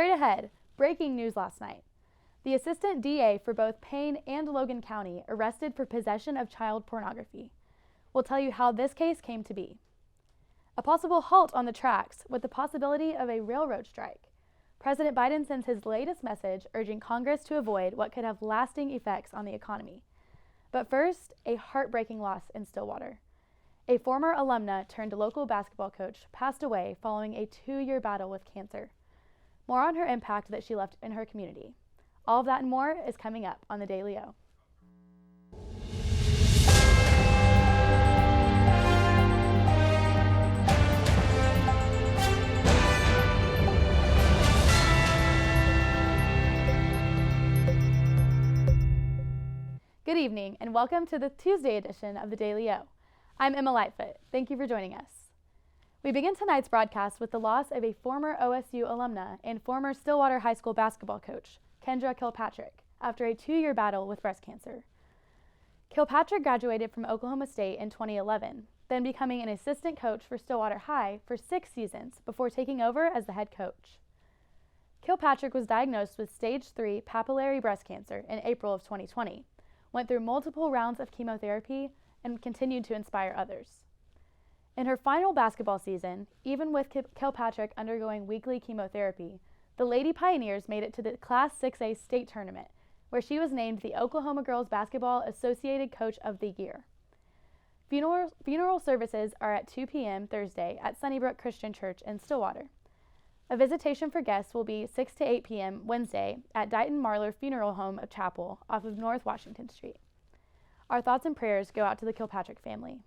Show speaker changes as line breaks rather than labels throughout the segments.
Straight ahead, breaking news last night. The assistant DA for both Payne and Logan County arrested for possession of child pornography. We'll tell you how this case came to be. A possible halt on the tracks with the possibility of a railroad strike. President Biden sends his latest message urging Congress to avoid what could have lasting effects on the economy. But first, a heartbreaking loss in Stillwater. A former alumna turned local basketball coach passed away following a 2-year battle with cancer. More on her impact that she left in her community. All of that and more is coming up on the Daily O. Good evening and welcome to the Tuesday edition of the Daily O. I'm Emma Lightfoot. Thank you for joining us. We begin tonight's broadcast with the loss of a former OSU alumna and former Stillwater High School basketball coach, Kendra Kilpatrick, after a 2-year battle with breast cancer. Kilpatrick graduated from Oklahoma State in 2011, then becoming an assistant coach for Stillwater High for 6 seasons before taking over as the head coach. Kilpatrick was diagnosed with stage 3 papillary breast cancer in April of 2020, went through multiple rounds of chemotherapy, and continued to inspire others. In her final basketball season, even with Kilpatrick undergoing weekly chemotherapy, the Lady Pioneers made it to the Class 6A state tournament, where she was named the Oklahoma Girls Basketball Associated Coach of the Year. Funeral services are at 2 p.m. Thursday at Sunnybrook Christian Church in Stillwater. A visitation for guests will be 6 to 8 p.m. Wednesday at Dighton Marlar Funeral Home of Chapel off of North Washington Street. Our thoughts and prayers go out to the Kilpatrick family.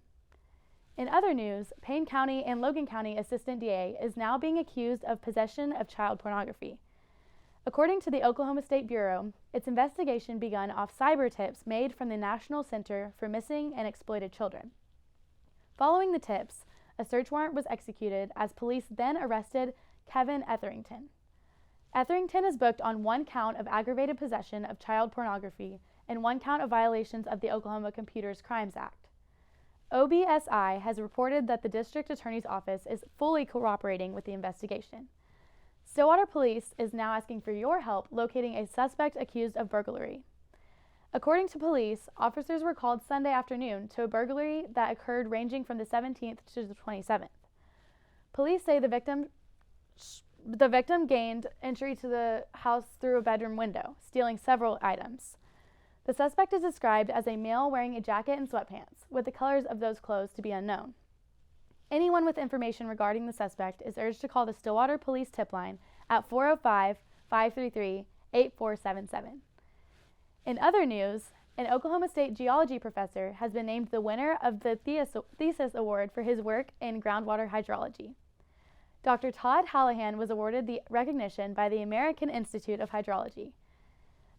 In other news, Payne County and Logan County Assistant DA is now being accused of possession of child pornography. According to the Oklahoma State Bureau, its investigation began off cyber tips made from the National Center for Missing and Exploited Children. Following the tips, a search warrant was executed as police then arrested Kevin Etherington. Etherington is booked on 1 count of aggravated possession of child pornography and 1 count of violations of the Oklahoma Computers Crimes Act. OBSI has reported that the district attorney's office is fully cooperating with the investigation. Stillwater Police is now asking for your help locating a suspect accused of burglary. According to police, officers were called Sunday afternoon to a burglary that occurred ranging from the 17th to the 27th. Police say the victim gained entry to the house through a bedroom window, stealing several items. The suspect is described as a male wearing a jacket and sweatpants, with the colors of those clothes to be unknown. Anyone with information regarding the suspect is urged to call the Stillwater Police tip line at 405-533-8477. In other news, an Oklahoma State geology professor has been named the winner of the thesis award for his work in groundwater hydrology. Dr. Todd Hallahan was awarded the recognition by the American Institute of Hydrology.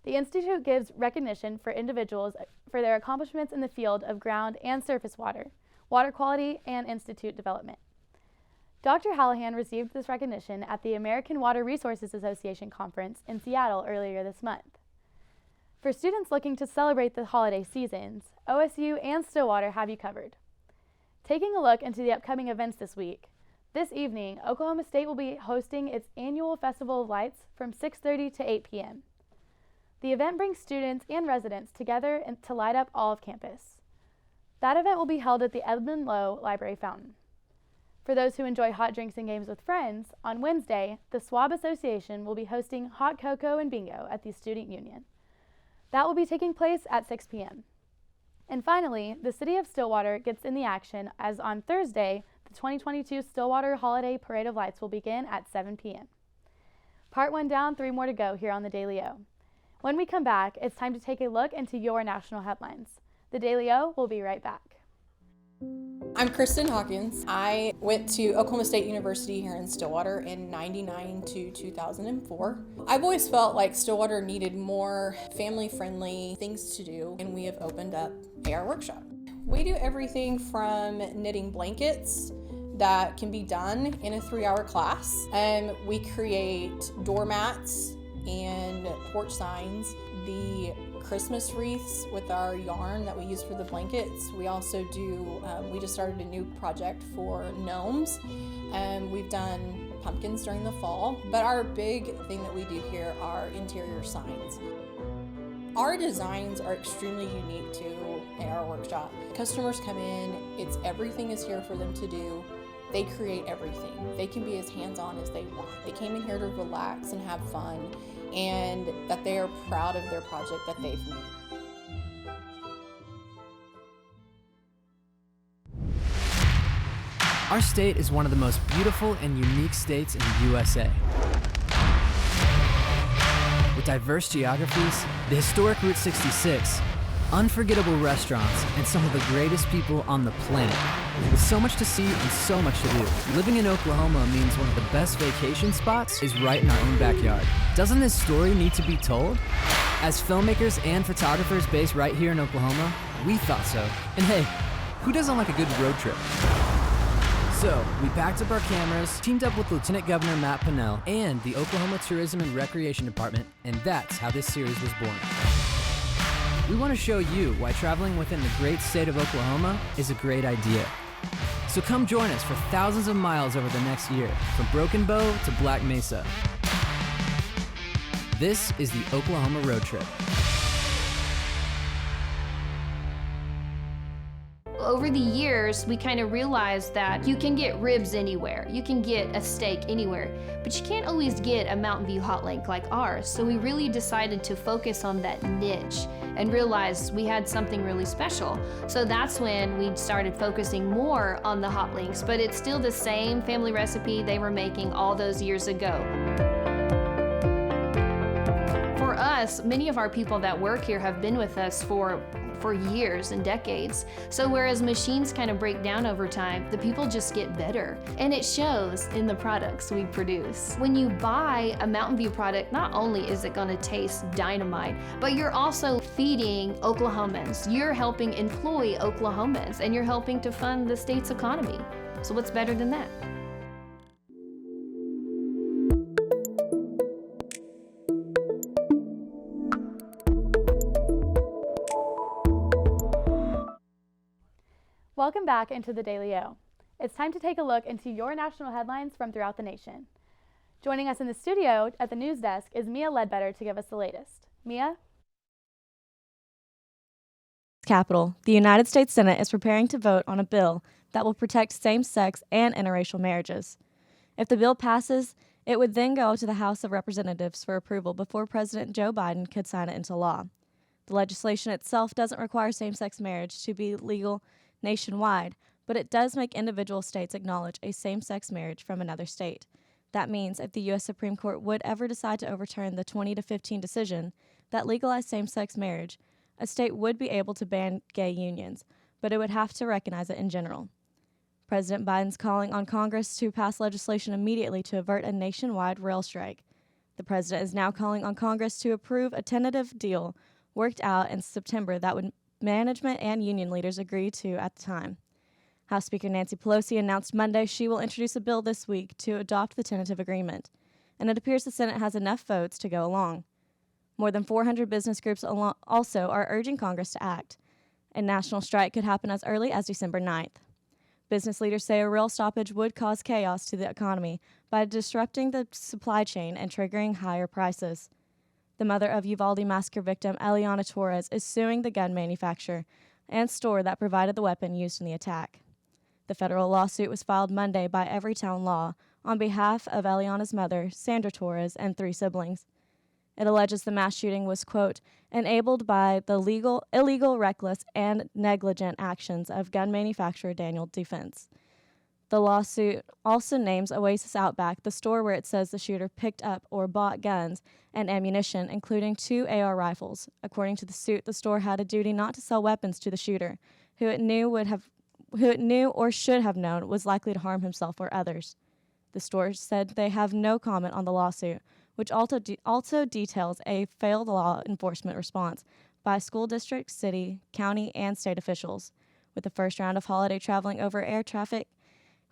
The institute gives recognition for individuals for their accomplishments in the field of ground and surface water, water quality, and institute development. Dr. Hallahan received this recognition at the American Water Resources Association conference in Seattle earlier this month. For students looking to celebrate the holiday seasons, OSU and Stillwater have you covered. Taking a look into the upcoming events this week, this evening, Oklahoma State will be hosting its annual Festival of Lights from 6:30 to 8 p.m. The event brings students and residents together to light up all of campus. That event will be held at the Edmund Lowe Library Fountain. For those who enjoy hot drinks and games with friends, on Wednesday, the SWAB Association will be hosting hot cocoa and bingo at the Student Union. That will be taking place at 6 p.m. And finally, the City of Stillwater gets in the action as on Thursday, the 2022 Stillwater Holiday Parade of Lights will begin at 7 p.m. Part 1 down, 3 more to go here on the Daily O. When we come back, it's time to take a look into your national headlines. The Daily O will be right back.
I'm Kristen Hawkins. I went to Oklahoma State University here in Stillwater in 99 to 2004. I've always felt like Stillwater needed more family-friendly things to do, and we have opened up AR Workshop. We do everything from knitting blankets that can be done in a 3-hour class, and we create doormats and porch signs, the Christmas wreaths with our yarn that we use for the blankets. We also do, we just started a new project for gnomes, and we've done pumpkins during the fall, but our big thing that we do here are interior signs. Our designs are extremely unique too in our workshop. Customers come in, everything is here for them to do. They create everything. They can be as hands-on as they want. They came in here to relax and have fun, and that they are proud of their project that they've made.
Our state is one of the most beautiful and unique states in the USA. With diverse geographies, the historic Route 66, unforgettable restaurants, and some of the greatest people on the planet. With so much to see and so much to do, living in Oklahoma means one of the best vacation spots is right in our own backyard. Doesn't this story need to be told? As filmmakers and photographers based right here in Oklahoma, we thought so. And hey, who doesn't like a good road trip? So, we packed up our cameras, teamed up with Lieutenant Governor Matt Pinnell and the Oklahoma Tourism and Recreation Department, and that's how this series was born. We want to show you why traveling within the great state of Oklahoma is a great idea. So come join us for thousands of miles over the next year, from Broken Bow to Black Mesa. This is the Oklahoma Road Trip.
Over the years, we kind of realized that you can get ribs anywhere, you can get a steak anywhere, but you can't always get a Mountain View hot link like ours. So we really decided to focus on that niche and realized we had something really special. So that's when we started focusing more on the hot links, but it's still the same family recipe they were making all those years ago. For us, many of our people that work here have been with us for years and decades. So whereas machines kind of break down over time, the people just get better. And it shows in the products we produce. When you buy a Mountain View product, not only is it going to taste dynamite, but you're also feeding Oklahomans. You're helping employ Oklahomans, and you're helping to fund the state's economy. So what's better than that?
Welcome back into the Daily O. It's time to take a look into your national headlines from throughout the nation. Joining us in the studio at the news desk is Mia Ledbetter to give us the latest. Mia?
Capitol, the United States Senate is preparing to vote on a bill that will protect same-sex and interracial marriages. If the bill passes, it would then go to the House of Representatives for approval before President Joe Biden could sign it into law. The legislation itself doesn't require same-sex marriage to be legal nationwide, but it does make individual states acknowledge a same-sex marriage from another state. That means if the U.S. Supreme Court would ever decide to overturn the 20-15 decision that legalized same-sex marriage, a state would be able to ban gay unions, but it would have to recognize it in general. President Biden's calling on Congress to pass legislation immediately to avert a nationwide rail strike. The president is now calling on Congress to approve a tentative deal worked out in September that would management and union leaders agreed to at the time. House Speaker Nancy Pelosi announced Monday she will introduce a bill this week to adopt the tentative agreement, and it appears the Senate has enough votes to go along. More than 400 business groups also are urging Congress to act. A national strike could happen as early as December 9th. Business leaders say a rail stoppage would cause chaos to the economy by disrupting the supply chain and triggering higher prices. The mother of Uvalde massacre victim Eliana Torres is suing the gun manufacturer and store that provided the weapon used in the attack. The federal lawsuit was filed Monday by Everytown Law on behalf of Eliana's mother, Sandra Torres, and 3 siblings. It alleges the mass shooting was, quote, enabled by the illegal, reckless, and negligent actions of gun manufacturer Daniel Defense. The lawsuit also names Oasis Outback, the store where it says the shooter picked up or bought guns and ammunition, including 2 AR rifles. According to the suit, the store had a duty not to sell weapons to the shooter, who it knew or should have known was likely to harm himself or others. The store said they have no comment on the lawsuit, which also details a failed law enforcement response by school district, city, county, and state officials. With the first round of holiday traveling over air traffic,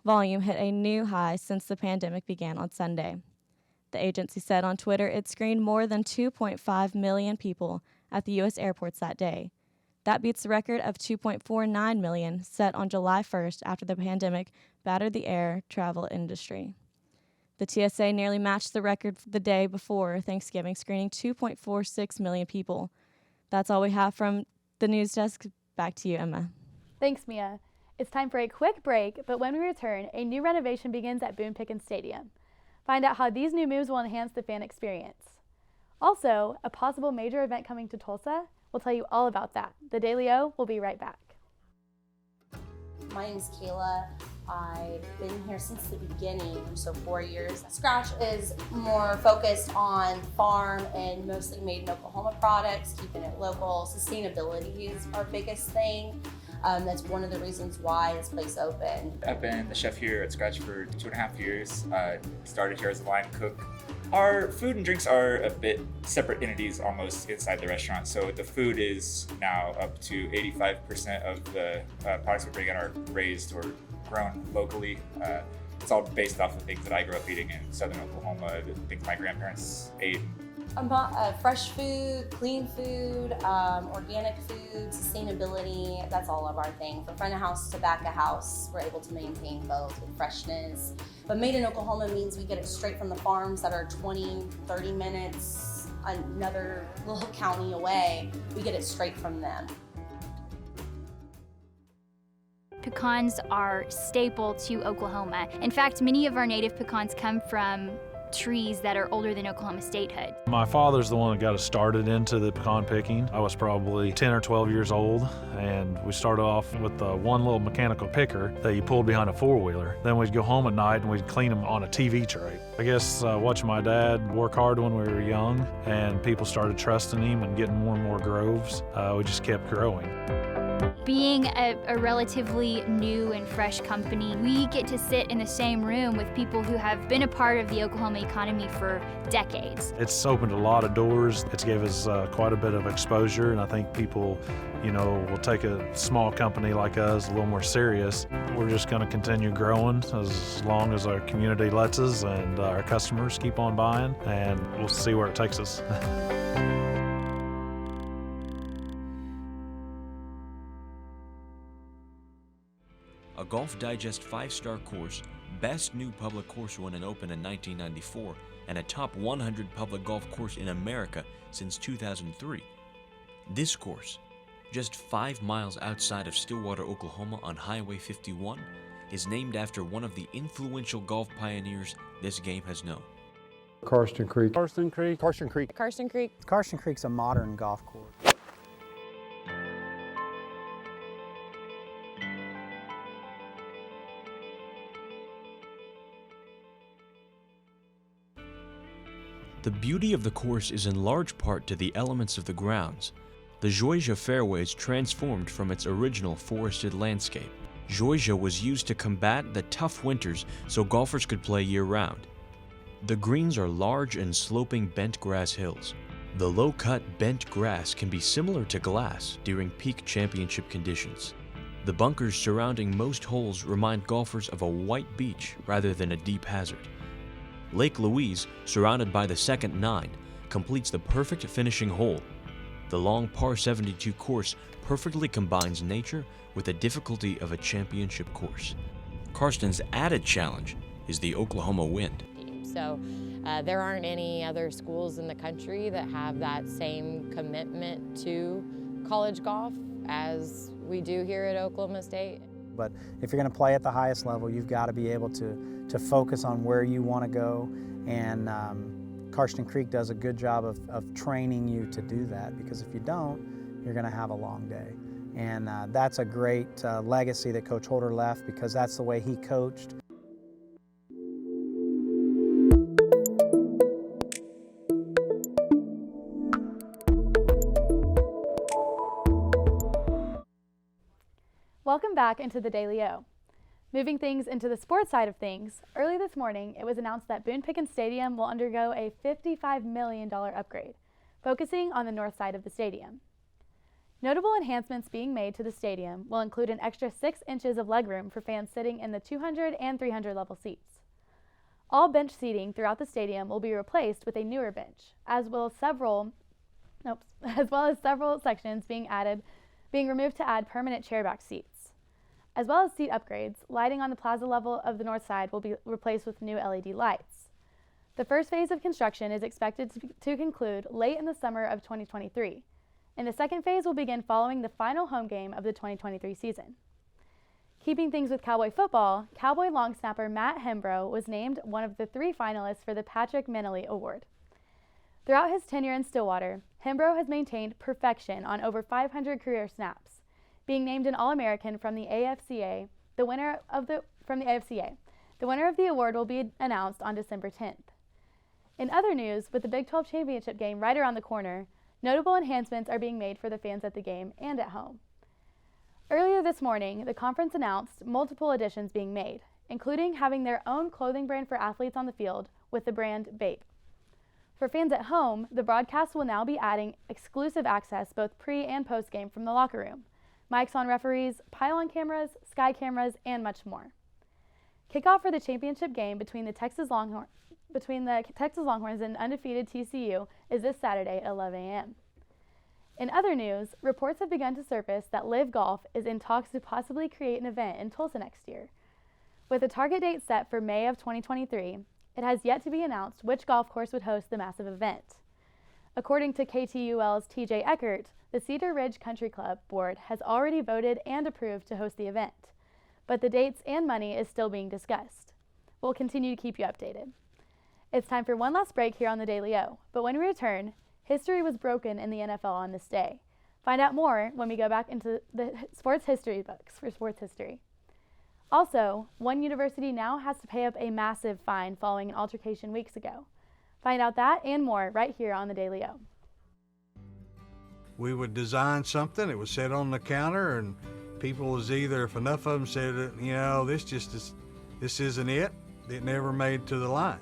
volume hit a new high since the pandemic began on Sunday. The agency said on Twitter it screened more than 2.5 million people at the U.S. airports that day. That beats the record of 2.49 million set on July 1st after the pandemic battered the air travel industry. The TSA nearly matched the record the day before Thanksgiving, screening 2.46 million people. That's all we have from the news desk. Back to you, Emma.
Thanks, Mia. It's time for a quick break, but when we return, a new renovation begins at Boone Pickens Stadium. Find out how these new moves will enhance the fan experience. Also, a possible major event coming to Tulsa. We'll tell you all about that. The Daily O will be right back.
My name is Kayla. I've been here since the beginning, so 4 years. Scratch is more focused on farm and mostly made in Oklahoma products, keeping it local. Sustainability is our biggest thing. That's one of the reasons why this place opened.
I've been the chef here at Scratch for 2.5 years. Started here as a line cook. Our food and drinks are a bit separate entities almost inside the restaurant. So the food is now up to 85% of the products we bring in are raised or grown locally. It's all based off of things that I grew up eating in southern Oklahoma, the things my grandparents ate.
Fresh food, clean food, organic food, sustainability, that's all of our thing. From front of house to back of house, we're able to maintain both with freshness. But made in Oklahoma means we get it straight from the farms that are 20, 30 minutes, another little county away. We get it straight from them.
Pecans are staple to Oklahoma. In fact, many of our native pecans come from trees that are older than Oklahoma statehood.
My father's the one that got us started into the pecan picking. I was probably 10 or 12 years old, and we started off with one little mechanical picker that you pulled behind a four-wheeler. Then we'd go home at night and we'd clean them on a TV tray. I guess watching my dad work hard when we were young, and people started trusting him and getting more and more groves, we just kept growing.
Being a relatively new and fresh company, we get to sit in the same room with people who have been a part of the Oklahoma economy for decades.
It's opened a lot of doors. It's gave us quite a bit of exposure, and I think people, will take a small company like us a little more serious. We're just going to continue growing as long as our community lets us and our customers keep on buying, and we'll see where it takes us.
A Golf Digest 5-star course, best new public course when it opened in 1994, and a top 100 public golf course in America since 2003. This course, just 5 miles outside of Stillwater, Oklahoma on Highway 51, is named after one of the influential golf pioneers this game has known.
Karsten Creek.
Karsten Creek.
Karsten Creek.
Karsten Creek.
Karsten Creek's a modern golf course.
The beauty of the course is in large part to the elements of the grounds. The Georgia fairway is transformed from its original forested landscape. Georgia was used to combat the tough winters so golfers could play year-round. The greens are large and sloping bent grass hills. The low-cut bent grass can be similar to glass during peak championship conditions. The bunkers surrounding most holes remind golfers of a white beach rather than a deep hazard. Lake Louise, surrounded by the second 9, completes the perfect finishing hole. The long par 72 course perfectly combines nature with the difficulty of a championship course. Karsten's added challenge is the Oklahoma wind.
So there aren't any other schools in the country that have that same commitment to college golf as we do here at Oklahoma State.
But if you're going to play at the highest level, you've got to be able to focus on where you want to go. And Karsten Creek does a good job of training you to do that, because if you don't, you're going to have a long day. And that's a great legacy that Coach Holder left, because that's the way he coached.
Welcome back into the Daily O. Moving things into the sports side of things, early this morning it was announced that Boone Pickens Stadium will undergo a $55 million upgrade, focusing on the north side of the stadium. Notable enhancements being made to the stadium will include an extra 6 inches of legroom for fans sitting in the 200 and 300 level seats. All bench seating throughout the stadium will be replaced with a newer bench, as well as several sections being removed to add permanent chairback seats. As well as seat upgrades, lighting on the plaza level of the north side will be replaced with new LED lights. The first phase of construction is expected to conclude late in the summer of 2023, and the second phase will begin following the final home game of the 2023 season. Keeping things with Cowboy football, Cowboy long snapper Matt Hembrow was named one of the 3 finalists for the Patrick Minnelly Award. Throughout his tenure in Stillwater, Hembrow has maintained perfection on over 500 career snaps, being named an All-American from the AFCA. The winner of the award will be announced on December 10th. In other news, with the Big 12 championship game right around the corner, notable enhancements are being made for the fans at the game and at home. Earlier this morning, the conference announced multiple additions being made, including having their own clothing brand for athletes on the field with the brand Bape. For fans at home, the broadcast will now be adding exclusive access both pre and post game from the locker room, mics on referees, pylon cameras, sky cameras, and much more. Kickoff for the championship game between the Texas Longhorns and undefeated TCU is this Saturday at 11 a.m. In other news, reports have begun to surface that Live Golf is in talks to possibly create an event in Tulsa next year. With a target date set for May of 2023, it has yet to be announced which golf course would host the massive event. According to KTUL's TJ Eckert, the Cedar Ridge Country Club board has already voted and approved to host the event, but the dates and money is still being discussed. We'll continue to keep you updated. It's time for one last break here on the Daily O, but when we return, history was broken in the NFL on this day. Find out more when we go back into the sports history books for sports history. Also, one university now has to pay up a massive fine following an altercation weeks ago. Find out that and more right here on the Daily O.
We would design something, it was set on the counter, and people was either, if enough of them said, this isn't it never made to the line.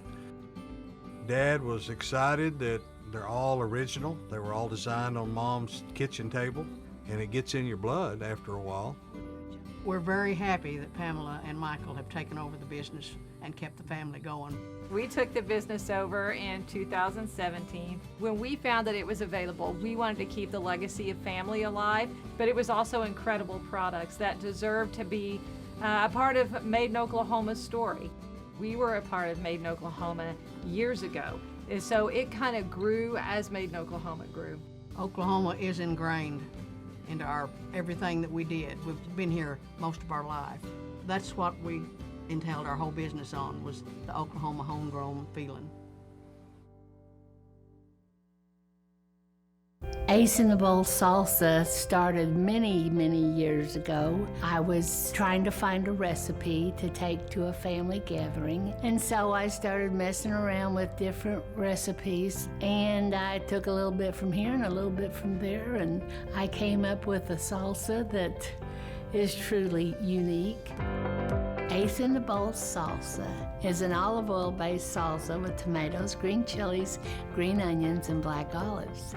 Dad was excited that they're all original. They were all designed on Mom's kitchen table, and it gets in your blood after a while.
We're very happy that Pamela and Michael have taken over the business and kept the family going.
We took the business over in 2017. When we found that it was available, we wanted to keep the legacy of family alive, but it was also incredible products that deserved to be a part of Made in Oklahoma's story. We were a part of Made in Oklahoma years ago, and so it kind of grew as Made in Oklahoma grew.
Oklahoma is ingrained into everything that we did. We've been here most of our life. That's what we entailed our whole business on, was the Oklahoma homegrown feeling.
Ace in the Bowl salsa started many, many years ago. I was trying to find a recipe to take to a family gathering, and so I started messing around with different recipes, and I took a little bit from here and a little bit from there, and I came up with a salsa that is truly unique. Ace in the Bowl salsa is an olive oil-based salsa with tomatoes, green chilies, green onions, and black olives.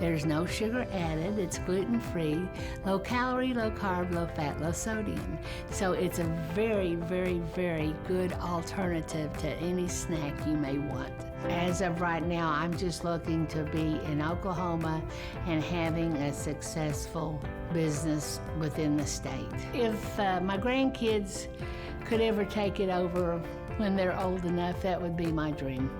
There's no sugar added, it's gluten-free, low calorie, low carb, low fat, low sodium. So it's a very, very, very good alternative to any snack you may want. As of right now, I'm just looking to be in Oklahoma and having a successful business within the state. If my grandkids could ever take it over when they're old enough, that would be my dream.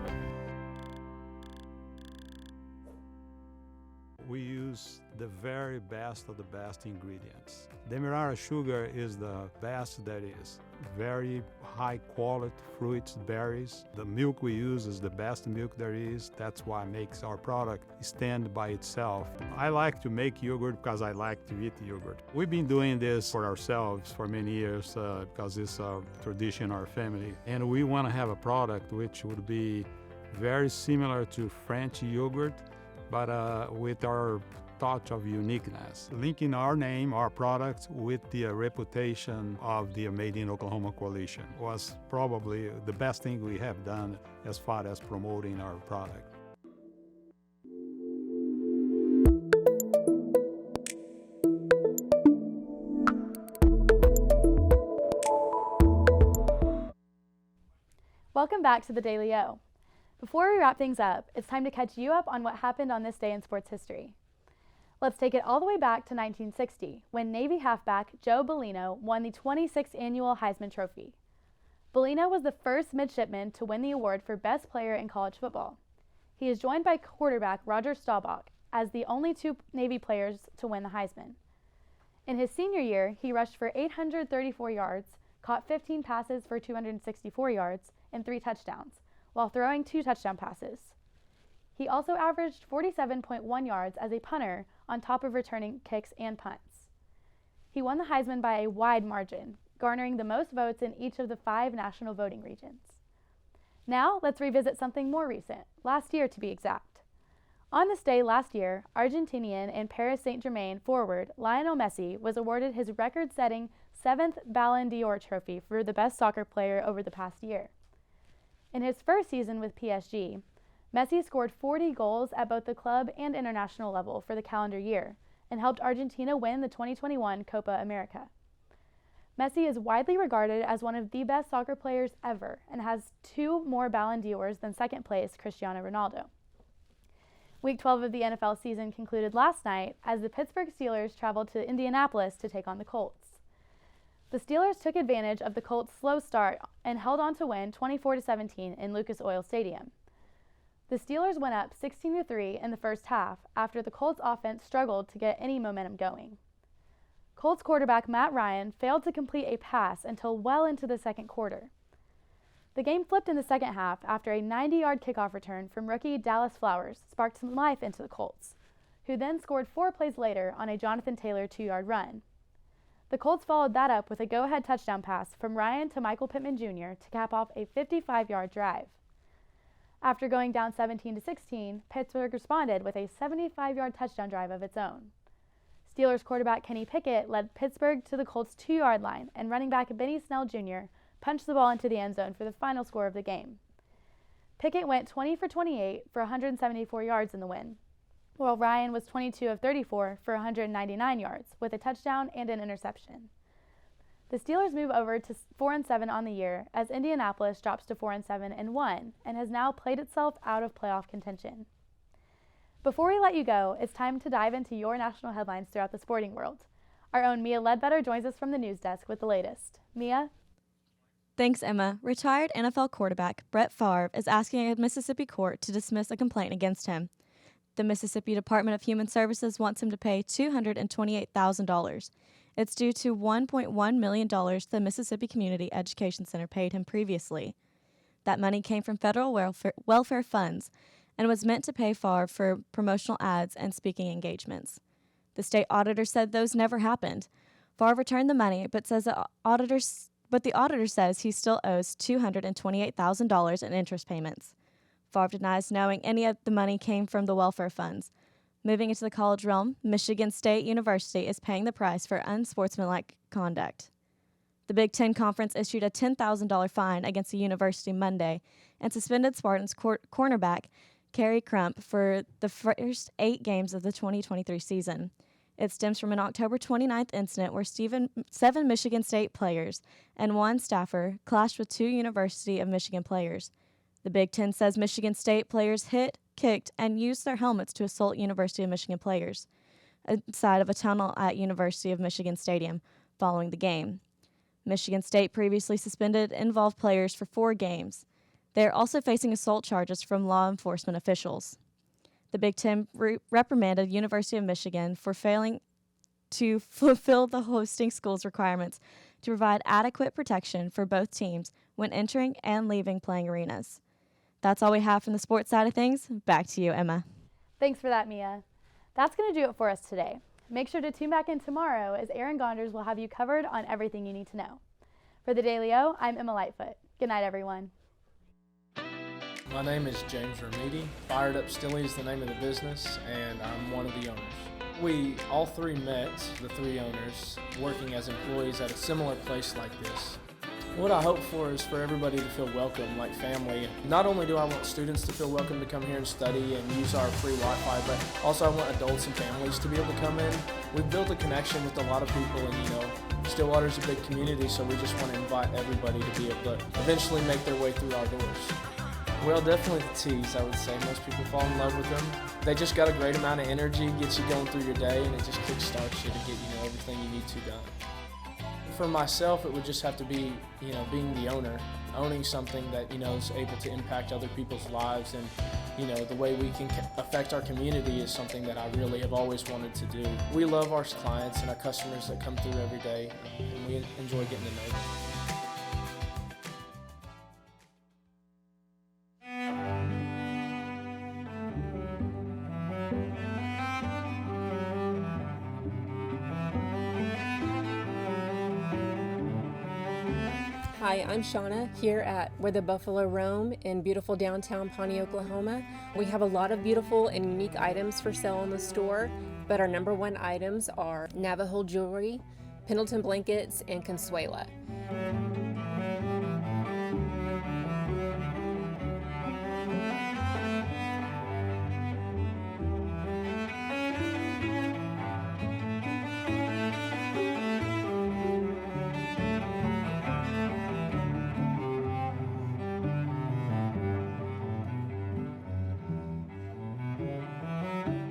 We use the very best of the best ingredients. Demerara sugar is the best that is. Very high quality fruits, berries. The milk we use is the best milk there is. That's why it makes our product stand by itself. I like to make yogurt because I like to eat yogurt. We've been doing this for ourselves for many years because it's a tradition in our family. And we want to have a product which would be very similar to French yogurt, but with our touch of uniqueness, linking our name, our products, with the reputation of the Made in Oklahoma Coalition was probably the best thing we have done as far as promoting our product.
Welcome back to the Daily O. Before we wrap things up, it's time to catch you up on what happened on this day in sports history. Let's take it all the way back to 1960, when Navy halfback Joe Bellino won the 26th annual Heisman Trophy. Bellino was the first midshipman to win the award for Best Player in college football. He is joined by quarterback Roger Staubach as the only two Navy players to win the Heisman. In his senior year, he rushed for 834 yards, caught 15 passes for 264 yards, and 3 touchdowns, while throwing 2 touchdown passes. He also averaged 47.1 yards as a punter on top of returning kicks and punts. He won the Heisman by a wide margin, garnering the most votes in each of the 5 national voting regions. Now, let's revisit something more recent, last year to be exact. On this day last year, Argentinian and Paris Saint-Germain forward Lionel Messi was awarded his record-setting 7th Ballon d'Or trophy for the best soccer player over the past year. In his first season with PSG, Messi scored 40 goals at both the club and international level for the calendar year and helped Argentina win the 2021 Copa America. Messi is widely regarded as one of the best soccer players ever and has 2 more Ballon d'Ors than second place Cristiano Ronaldo. Week 12 of the NFL season concluded last night as the Pittsburgh Steelers traveled to Indianapolis to take on the Colts. The Steelers took advantage of the Colts' slow start and held on to win 24-17 in Lucas Oil Stadium. The Steelers went up 16-3 in the first half after the Colts offense struggled to get any momentum going. Colts quarterback Matt Ryan failed to complete a pass until well into the second quarter. The game flipped in the second half after a 90-yard kickoff return from rookie Dallas Flowers sparked some life into the Colts, who then scored 4 plays later on a Jonathan Taylor 2-yard run. The Colts followed that up with a go-ahead touchdown pass from Ryan to Michael Pittman Jr. to cap off a 55-yard drive. After going down 17-16, Pittsburgh responded with a 75-yard touchdown drive of its own. Steelers quarterback Kenny Pickett led Pittsburgh to the Colts' 2-yard line, and running back Benny Snell Jr. punched the ball into the end zone for the final score of the game. Pickett went 20 for 28 for 174 yards in the win, while Ryan was 22 of 34 for 199 yards with a touchdown and an interception. The Steelers move over to 4-7 on the year as Indianapolis drops to 4-7-1 and has now played itself out of playoff contention. Before we let you go, it's time to dive into your national headlines throughout the sporting world. Our own Mia Ledbetter joins us from the news desk with the latest. Mia?
Thanks, Emma. Retired NFL quarterback Brett Favre is asking a Mississippi court to dismiss a complaint against him. The Mississippi Department of Human Services wants him to pay $228,000. It's due to $1.1 million the Mississippi Community Education Center paid him previously. That money came from federal welfare funds and was meant to pay Favre for promotional ads and speaking engagements. The state auditor said those never happened. Favre returned the money, but the auditor says he still owes $228,000 in interest payments. Favre denies knowing any of the money came from the welfare funds. Moving into the college realm, Michigan State University is paying the price for unsportsmanlike conduct. The Big Ten Conference issued a $10,000 fine against the university Monday and suspended Spartans cornerback Kerry Crump for the first 8 games of the 2023 season. It stems from an October 29th incident where 7 Michigan State players and 1 staffer clashed with 2 University of Michigan players. The Big Ten says Michigan State players hit, kicked, and used their helmets to assault University of Michigan players inside of a tunnel at University of Michigan Stadium following the game. Michigan State previously suspended involved players for 4 games. They are also facing assault charges from law enforcement officials. The Big Ten reprimanded University of Michigan for failing to fulfill the hosting school's requirements to provide adequate protection for both teams when entering and leaving playing arenas. That's all we have from the sports side of things. Back to you, Emma.
Thanks for that, Mia. That's going to do it for us today. Make sure to tune back in tomorrow as Aaron Gonders will have you covered on everything you need to know. For the Daily O, I'm Emma Lightfoot. Good night, everyone.
My name is James Ramidi. Fired Up Stilly is the name of the business, and I'm one of the owners. We all 3 met, the 3 owners, working as employees at a similar place like this. What I hope for is for everybody to feel welcome, like family. Not only do I want students to feel welcome to come here and study and use our free Wi-Fi, but also I want adults and families to be able to come in. We've built a connection with a lot of people, and Stillwater's a big community, so we just want to invite everybody to be able to eventually make their way through our doors. Well, definitely the teas, I would say. Most people fall in love with them. They just got a great amount of energy, gets you going through your day, and it just kickstarts you to get everything you need to done. For myself, it would just have to be, being the owner. owning something that, is able to impact other people's lives, and, the way we can affect our community is something that I really have always wanted to do. We love our clients and our customers that come through every day, and we enjoy getting to know them.
Hi, I'm Shauna here at Where the Buffalo Roam in beautiful downtown Pawnee, Oklahoma. We have a lot of beautiful and unique items for sale in the store, but our number one items are Navajo jewelry, Pendleton blankets, and Consuela.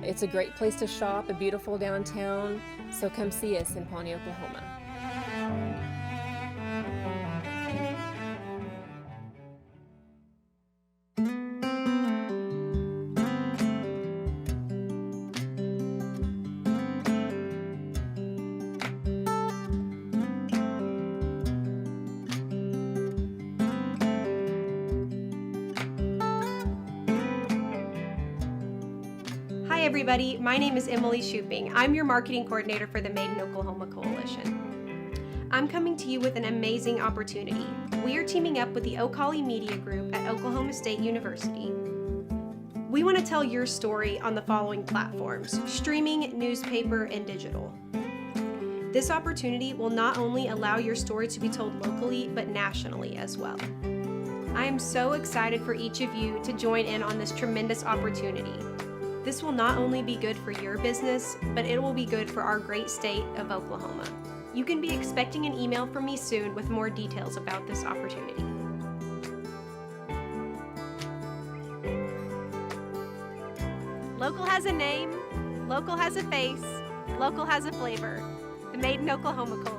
It's a great place to shop, a beautiful downtown, so come see us in Pawnee, Oklahoma.
Hi everybody, my name is Emily Shooping. I'm your marketing coordinator for the Made in Oklahoma Coalition. I'm coming to you with an amazing opportunity. We are teaming up with the Ocali Media Group at Oklahoma State University. We want to tell your story on the following platforms: streaming, newspaper, and digital. This opportunity will not only allow your story to be told locally, but nationally as well. I am so excited for each of you to join in on this tremendous opportunity. This will not only be good for your business, but it will be good for our great state of Oklahoma. You can be expecting an email from me soon with more details about this opportunity. Local has a name, local has a face, local has a flavor. The Made in Oklahoma Coalition.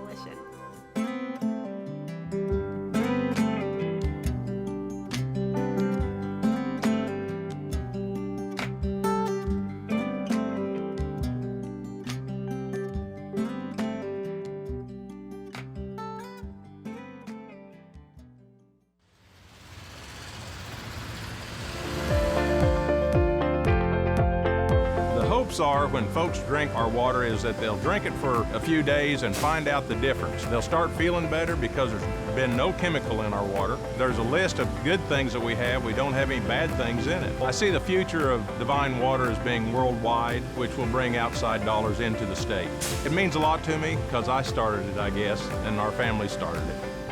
Are when folks drink our water is that they'll drink it for a few days and find out the difference. They'll start feeling better because there's been no chemical in our water. There's a list of good things that we have. We don't have any bad things in it. I see the future of Divine Water as being worldwide, which will bring outside dollars into the state. It means a lot to me because I started it, I guess, and our family started it.